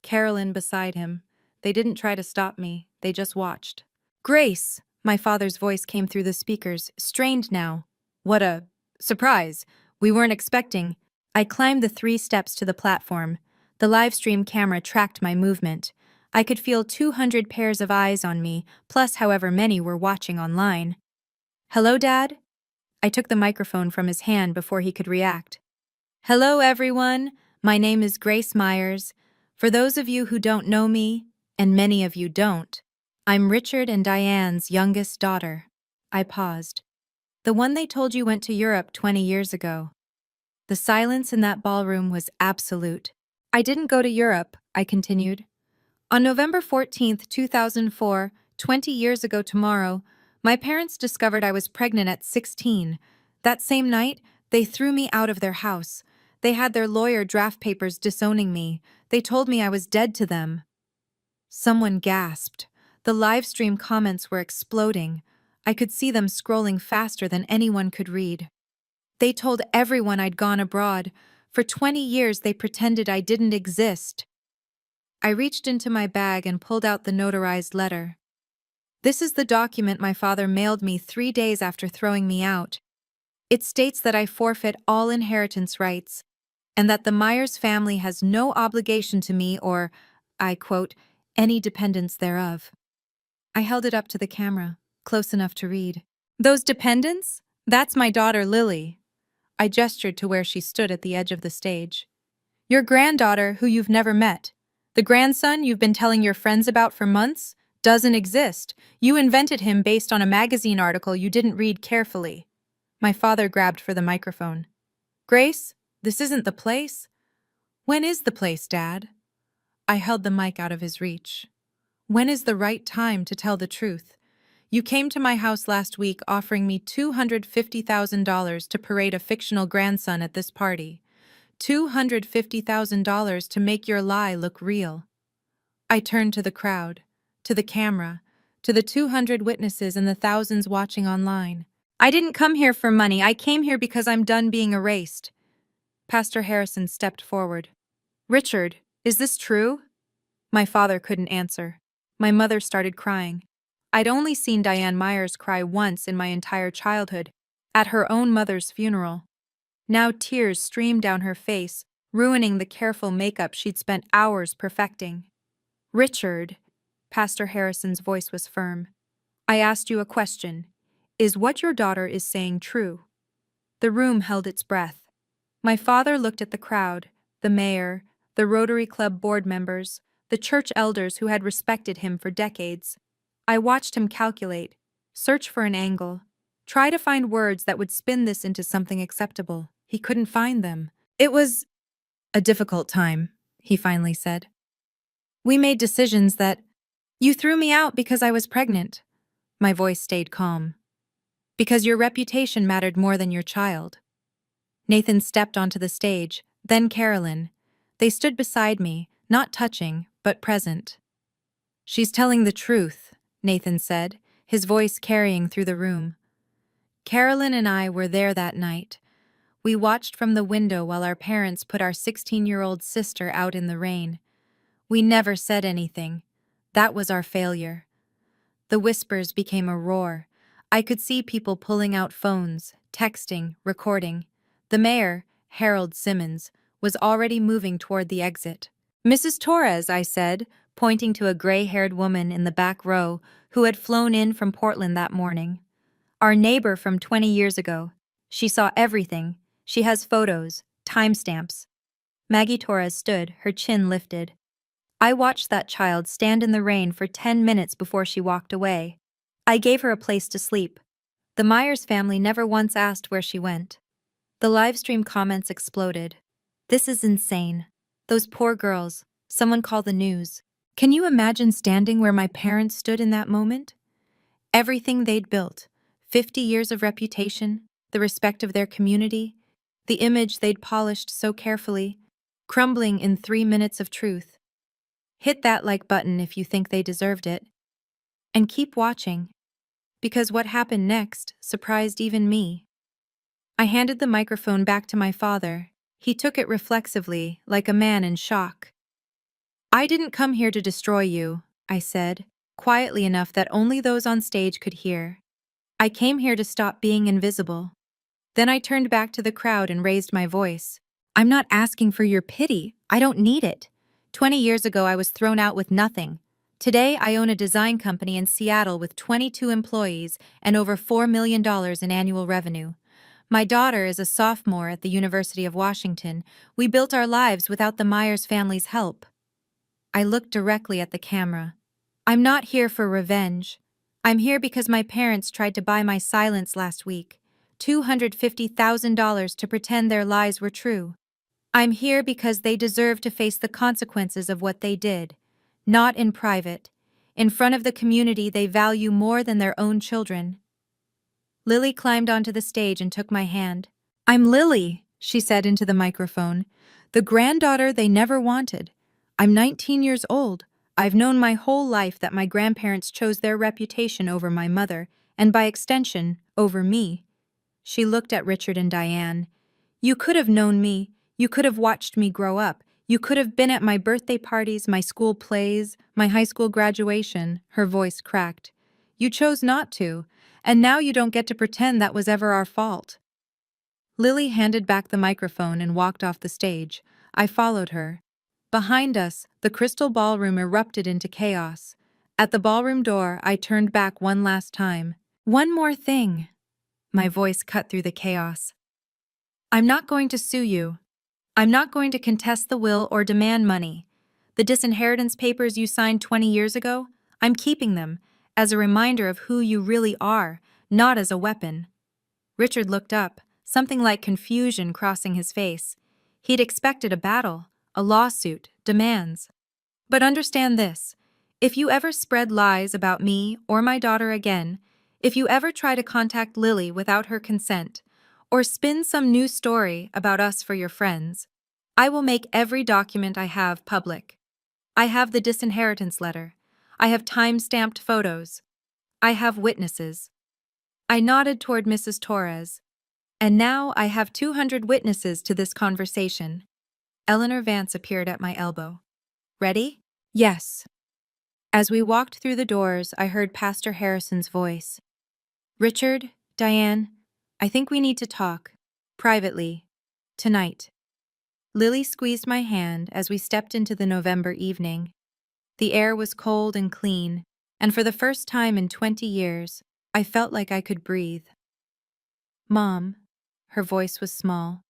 A: Carolyn beside him. They didn't try to stop me, they just watched. Grace! My father's voice came through the speakers, strained now. What a surprise. We weren't expecting. I climbed the 3 steps to the platform. The live stream camera tracked my movement. I could feel 200 pairs of eyes on me, plus however many were watching online. Hello, Dad? I took the microphone from his hand before he could react. Hello, everyone. My name is Grace Myers. For those of you who don't know me, and many of you don't, I'm Richard and Diane's youngest daughter. I paused. The one they told you went to Europe 20 years ago. The silence in that ballroom was absolute. I didn't go to Europe, I continued. On November 14th, 2004, 20 years ago tomorrow, my parents discovered I was pregnant at 16. That same night, they threw me out of their house. They had their lawyer draft papers disowning me. They told me I was dead to them. Someone gasped. The live stream comments were exploding. I could see them scrolling faster than anyone could read. They told everyone I'd gone abroad. For 20 years they pretended I didn't exist. I reached into my bag and pulled out the notarized letter. This is the document my father mailed me 3 days after throwing me out. It states that I forfeit all inheritance rights, and that the Myers family has no obligation to me or, I quote, any dependents thereof. I held it up to the camera, close enough to read. Those dependents? That's my daughter Lily. I gestured to where she stood at the edge of the stage. Your granddaughter, who you've never met. The grandson you've been telling your friends about for months doesn't exist. You invented him based on a magazine article you didn't read carefully. My father grabbed for the microphone. Grace, this isn't the place. When is the place, Dad? I held the mic out of his reach. When is the right time to tell the truth? You came to my house last week offering me $250,000 to parade a fictional grandson at this party. $250,000 to make your lie look real. I turned to the crowd, to the camera, to the 200 witnesses and the thousands watching online. I didn't come here for money. I came here because I'm done being erased. Pastor Harrison stepped forward. Richard, is this true? My father couldn't answer. My mother started crying. I'd only seen Diane Myers cry once in my entire childhood, at her own mother's funeral. Now tears streamed down her face, ruining the careful makeup she'd spent hours perfecting. Richard, Pastor Harrison's voice was firm. I asked you a question. Is what your daughter is saying true? The room held its breath. My father looked at the crowd, the mayor, the Rotary Club board members, the church elders who had respected him for decades. I watched him calculate, search for an angle, try to find words that would spin this into something acceptable. He couldn't find them. It was a difficult time, he finally said. We made decisions that... You threw me out because I was pregnant. My voice stayed calm. Because your reputation mattered more than your child. Nathan stepped onto the stage, then Carolyn. They stood beside me, not touching, but present. She's telling the truth, Nathan said, his voice carrying through the room. Carolyn and I were there that night. We watched from the window while our parents put our 16-year-old sister out in the rain. We never said anything. That was our failure. The whispers became a roar. I could see people pulling out phones, texting, recording. The mayor, Harold Simmons, was already moving toward the exit. Mrs. Torres, I said, pointing to a gray-haired woman in the back row who had flown in from Portland that morning. Our neighbor from 20 years ago. She saw everything. She has photos, timestamps. Maggie Torres stood, her chin lifted. I watched that child stand in the rain for 10 minutes before she walked away. I gave her a place to sleep. The Myers family never once asked where she went. The livestream comments exploded. This is insane. Those poor girls. Someone call the news. Can you imagine standing where my parents stood in that moment? Everything they'd built, 50 years of reputation, the respect of their community, the image they'd polished so carefully, crumbling in 3 minutes of truth. Hit that like button if you think they deserved it. And keep watching, because what happened next surprised even me. I handed the microphone back to my father. He took it reflexively, like a man in shock. "I didn't come here to destroy you," I said, quietly enough that only those on stage could hear. "I came here to stop being invisible." Then I turned back to the crowd and raised my voice. "I'm not asking for your pity. I don't need it. 20 years ago, I was thrown out with nothing. Today, I own a design company in Seattle with 22 employees and over $4 million in annual revenue. My daughter is a sophomore at the University of Washington. We built our lives without the Myers family's help." I looked directly at the camera. "I'm not here for revenge. I'm here because my parents tried to buy my silence last week. $250,000 to pretend their lies were true. I'm here because they deserve to face the consequences of what they did. Not in private. In front of the community they value more than their own children." Lily climbed onto the stage and took my hand. "I'm Lily," she said into the microphone, "the granddaughter they never wanted. I'm 19 years old. I've known my whole life that my grandparents chose their reputation over my mother, and by extension, over me." She looked at Richard and Diane. "You could have known me. You could have watched me grow up. You could have been at my birthday parties, my school plays, my high school graduation." Her voice cracked. "You chose not to, and now you don't get to pretend that was ever our fault." Lily handed back the microphone and walked off the stage. I followed her. Behind us, the crystal ballroom erupted into chaos. At the ballroom door, I turned back one last time. "One more thing." My voice cut through the chaos. "I'm not going to sue you. I'm not going to contest the will or demand money. The disinheritance papers you signed 20 years ago, I'm keeping them, as a reminder of who you really are, not as a weapon." Richard looked up, something like confusion crossing his face. He'd expected a battle, a lawsuit, demands. "But understand this. If you ever spread lies about me or my daughter again, if you ever try to contact Lily without her consent, or spin some new story about us for your friends, I will make every document I have public. I have the disinheritance letter. I have time-stamped photos. I have witnesses." I nodded toward Mrs. Torres. "And now I have 200 witnesses to this conversation." Eleanor Vance appeared at my elbow. "Ready?" "Yes." As we walked through the doors, I heard Pastor Harrison's voice. "Richard, Diane, I think we need to talk. Privately. Tonight." Lily squeezed my hand as we stepped into the November evening. The air was cold and clean, and for the first time in 20 years, I felt like I could breathe. "Mom," her voice was small,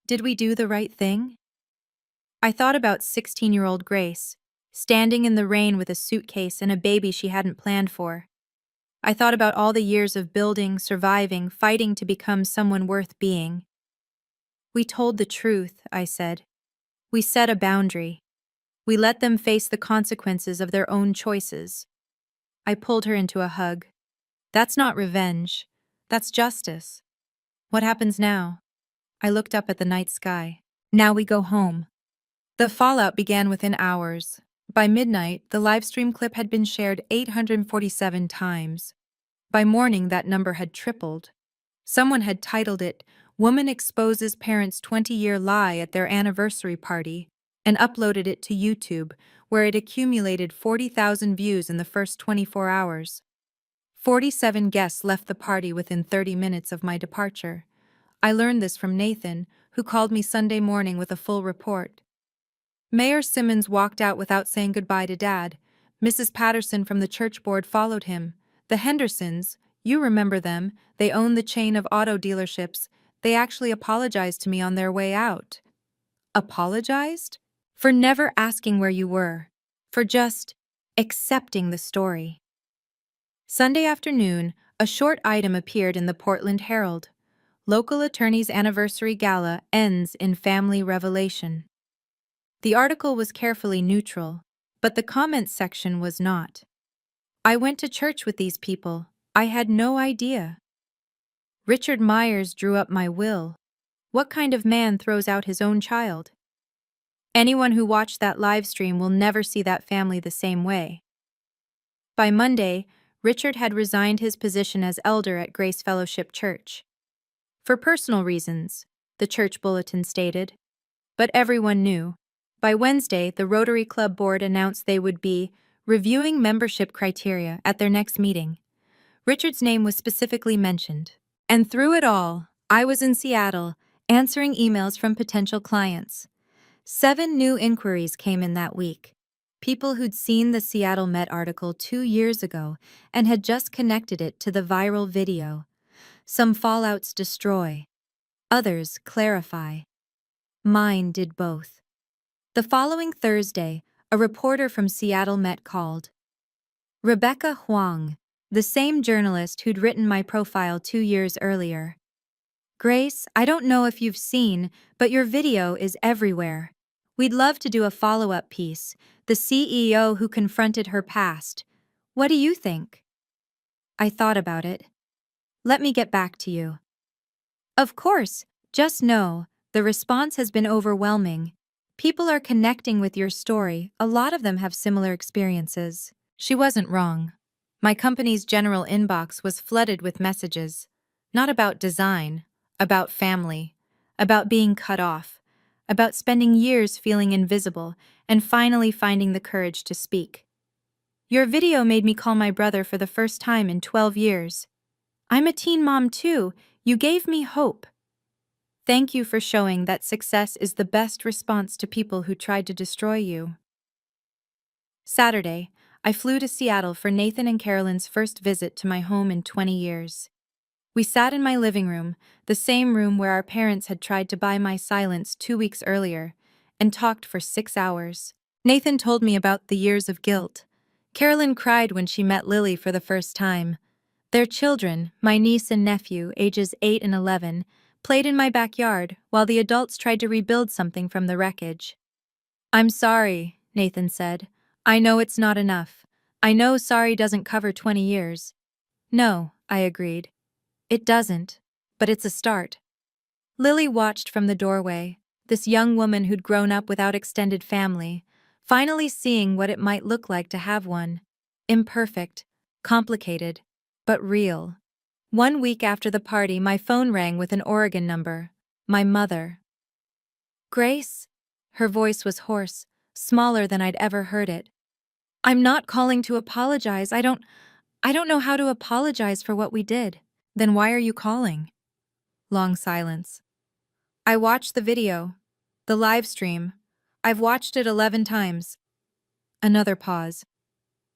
A: "did we do the right thing?" I thought about 16-year-old Grace, standing in the rain with a suitcase and a baby she hadn't planned for. I thought about all the years of building, surviving, fighting to become someone worth being. "We told the truth," I said. "We set a boundary. We let them face the consequences of their own choices." I pulled her into a hug. "That's not revenge. That's justice." "What happens now?" I looked up at the night sky. "Now we go home." The fallout began within hours. By midnight, the livestream clip had been shared 847 times. By morning, that number had tripled. Someone had titled it, "Woman Exposes Parents' 20-Year Lie at Their Anniversary Party," and uploaded it to YouTube, where it accumulated 40,000 views in the first 24 hours. 47 guests left the party within 30 minutes of my departure. I learned this from Nathan, who called me Sunday morning with a full report. Mayor Simmons walked out without saying goodbye to Dad. Mrs. Patterson from the church board followed him. The Hendersons, you remember them, they own the chain of auto dealerships. They actually apologized to me on their way out. Apologized? For never asking where you were. For just accepting the story. Sunday afternoon, a short item appeared in the Portland Herald. Local attorney's anniversary gala ends in family revelation. The article was carefully neutral, but the comments section was not. I went to church with these people. I had no idea. Richard Myers drew up my will. What kind of man throws out his own child? Anyone who watched that live stream will never see that family the same way. By Monday, Richard had resigned his position as elder at Grace Fellowship Church. For personal reasons, the church bulletin stated. But everyone knew. By Wednesday, the Rotary Club board announced they would be reviewing membership criteria at their next meeting. Richard's name was specifically mentioned. And through it all, I was in Seattle, answering emails from potential clients. 7 new inquiries came in that week. People who'd seen the Seattle Met article 2 years ago and had just connected it to the viral video. Some fallouts destroy. Others clarify. Mine did both. The following Thursday, a reporter from Seattle Met called. Rebecca Huang, the same journalist who'd written my profile 2 years earlier. Grace, I don't know if you've seen, but your video is everywhere. We'd love to do a follow-up piece, the CEO who confronted her past. What do you think? I thought about it. Let me get back to you. Of course, just know, the response has been overwhelming. People are connecting with your story, a lot of them have similar experiences. She wasn't wrong. My company's general inbox was flooded with messages. Not about design, about family, about being cut off, about spending years feeling invisible and finally finding the courage to speak. Your video made me call my brother for the first time in 12 years. I'm a teen mom too. You gave me hope. Thank you for showing that success is the best response to people who tried to destroy you. Saturday, I flew to Seattle for Nathan and Carolyn's first visit to my home in 20 years. We sat in my living room, the same room where our parents had tried to buy my silence 2 weeks earlier, and talked for 6 hours. Nathan told me about the years of guilt. Carolyn cried when she met Lily for the first time. Their children, my niece and nephew, ages 8 and 11, played in my backyard while the adults tried to rebuild something from the wreckage. I'm sorry, Nathan said. I know it's not enough. I know sorry doesn't cover 20 years. No, I agreed. It doesn't, but it's a start. Lily watched from the doorway, this young woman who'd grown up without extended family, finally seeing what it might look like to have one. Imperfect, complicated, but real. 1 week after the party, my phone rang with an Oregon number. My mother. Grace? Her voice was hoarse, smaller than I'd ever heard it. I'm not calling to apologize. I don't know how to apologize for what we did. Then why are you calling? Long silence. I watched the video. The live stream. I've watched it 11 times. Another pause.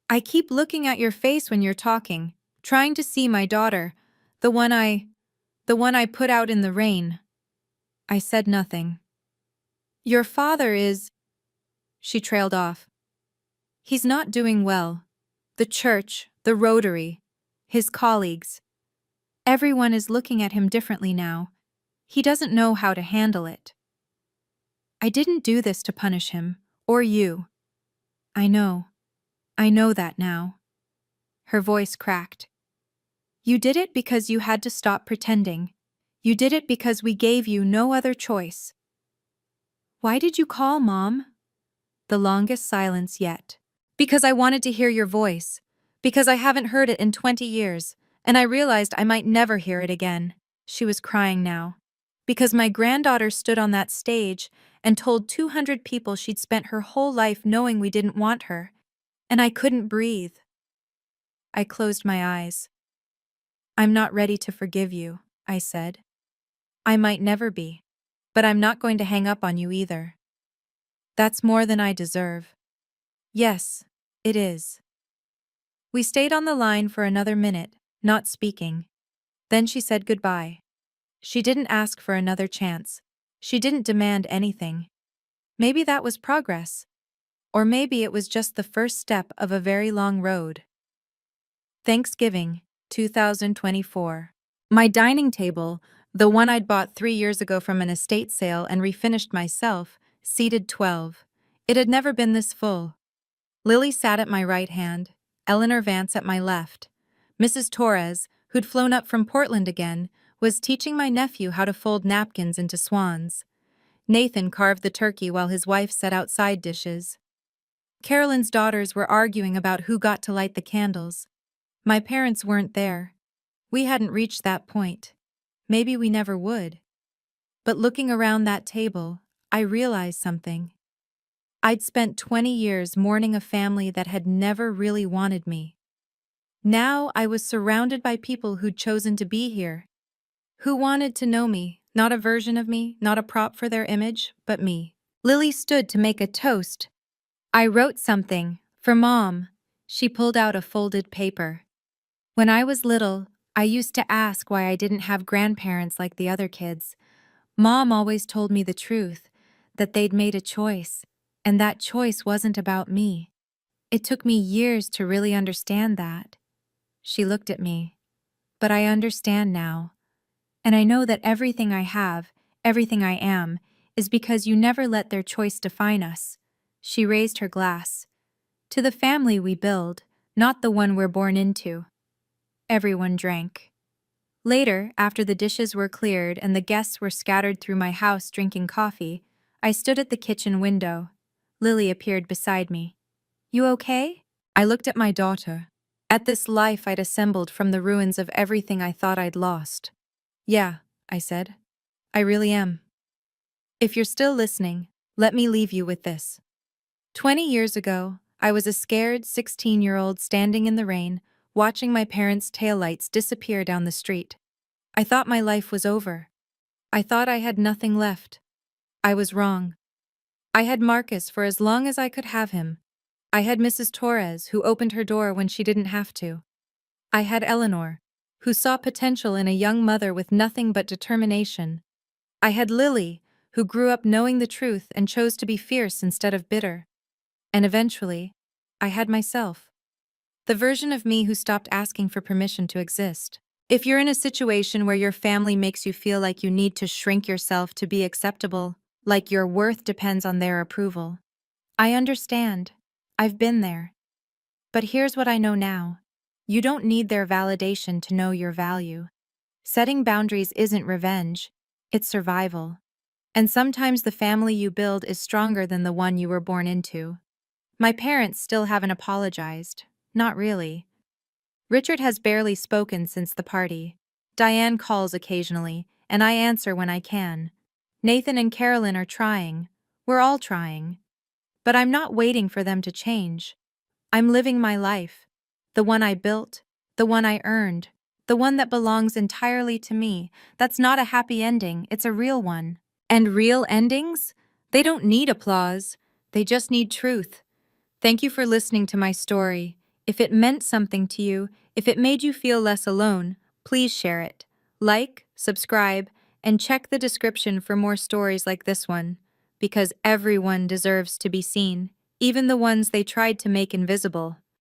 A: I keep looking at your face when you're talking, trying to see my daughter, the one I put out in the rain. I said nothing. Your father is... She trailed off. He's not doing well. The church, the Rotary, his colleagues. Everyone is looking at him differently now. He doesn't know how to handle it. I didn't do this to punish him, or you. I know that now. Her voice cracked. You did it because you had to stop pretending. You did it because we gave you no other choice. Why did you call, Mom? The longest silence yet. Because I wanted to hear your voice. Because I haven't heard it in 20 years, and I realized I might never hear it again. She was crying now. Because my granddaughter stood on that stage and told 200 people she'd spent her whole life knowing we didn't want her, and I couldn't breathe. I closed my eyes. I'm not ready to forgive you, I said. I might never be, but I'm not going to hang up on you either. That's more than I deserve. Yes, it is. We stayed on the line for another minute, not speaking. Then she said goodbye. She didn't ask for another chance. She didn't demand anything. Maybe that was progress. Or maybe it was just the first step of a very long road. Thanksgiving, 2024. My dining table, the one I'd bought 3 years ago from an estate sale and refinished myself, seated 12. It had never been this full. Lily sat at my right hand, Eleanor Vance at my left. Mrs. Torres, who'd flown up from Portland again, was teaching my nephew how to fold napkins into swans. Nathan carved the turkey while his wife set out side dishes. Carolyn's daughters were arguing about who got to light the candles. My parents weren't there. We hadn't reached that point. Maybe we never would. But looking around that table, I realized something. I'd spent 20 years mourning a family that had never really wanted me. Now I was surrounded by people who'd chosen to be here. Who wanted to know me, not a version of me, not a prop for their image, but me. Lily stood to make a toast. I wrote something, for Mom. She pulled out a folded paper. When I was little, I used to ask why I didn't have grandparents like the other kids. Mom always told me the truth, that they'd made a choice, and that choice wasn't about me. It took me years to really understand that. She looked at me. But I understand now. And I know that everything I have, everything I am, is because you never let their choice define us. She raised her glass. To the family we build, not the one we're born into. Everyone drank. Later, after the dishes were cleared and the guests were scattered through my house drinking coffee, I stood at the kitchen window. Lily appeared beside me. "You okay?" I looked at my daughter, at this life I'd assembled from the ruins of everything I thought I'd lost. "Yeah," I said. "I really am." If you're still listening, let me leave you with this. 20 years ago, I was a scared 16-year-old standing in the rain, watching my parents' taillights disappear down the street. I thought my life was over. I thought I had nothing left. I was wrong. I had Marcus for as long as I could have him. I had Mrs. Torres, who opened her door when she didn't have to. I had Eleanor, who saw potential in a young mother with nothing but determination. I had Lily, who grew up knowing the truth and chose to be fierce instead of bitter. And eventually, I had myself. The version of me who stopped asking for permission to exist. If you're in a situation where your family makes you feel like you need to shrink yourself to be acceptable, like your worth depends on their approval, I understand. I've been there. But here's what I know now. You don't need their validation to know your value. Setting boundaries isn't revenge, it's survival. And sometimes the family you build is stronger than the one you were born into. My parents still haven't apologized. Not really. Richard has barely spoken since the party. Diane calls occasionally, and I answer when I can. Nathan and Carolyn are trying. We're all trying. But I'm not waiting for them to change. I'm living my life. The one I built, the one I earned, the one that belongs entirely to me. That's not a happy ending, it's a real one. And real endings? They don't need applause. They just need truth. Thank you for listening to my story. If it meant something to you, if it made you feel less alone, please share it. Like, subscribe, and check the description for more stories like this one. Because everyone deserves to be seen, even the ones they tried to make invisible.